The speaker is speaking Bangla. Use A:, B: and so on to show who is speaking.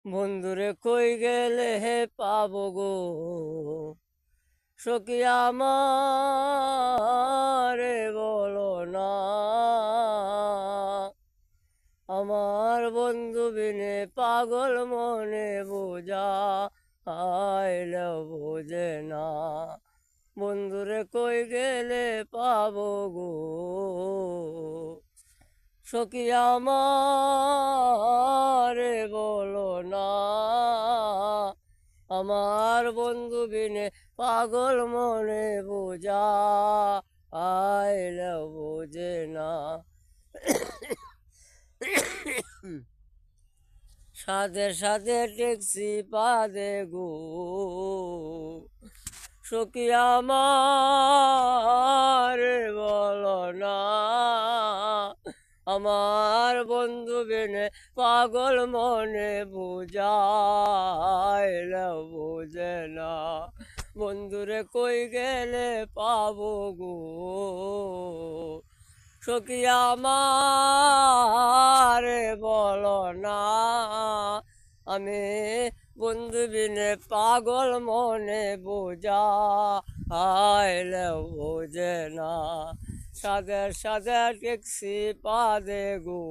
A: বন্ধুরে কই গেলে হে পাবো গো, সখী আমারে বলো না। আমার বন্ধু বিনে পাগল মনে বোঝা আইলেও বোঝে না। বন্ধুরে কই গেলে পাবো গো, সখী আমারে বলো না। আমার বন্ধু বিনে পাগল মনে বোঝা আইলেও বোঝে না। সাথে সাথে ট্যাক্সি পাদে গো, সখী আমার বলো না। আমার বন্ধু বিনে পাগল মনে বুঝাইলেও বোঝে না। বন্ধুরে কই গেলে পাবো গো, সখী আমারে বলো না। আমি বন্ধু বিনে পাগল মনে বোঝা আইলেও বোঝে না। সাদের সাদের ট্যাক্সি পাদে গো।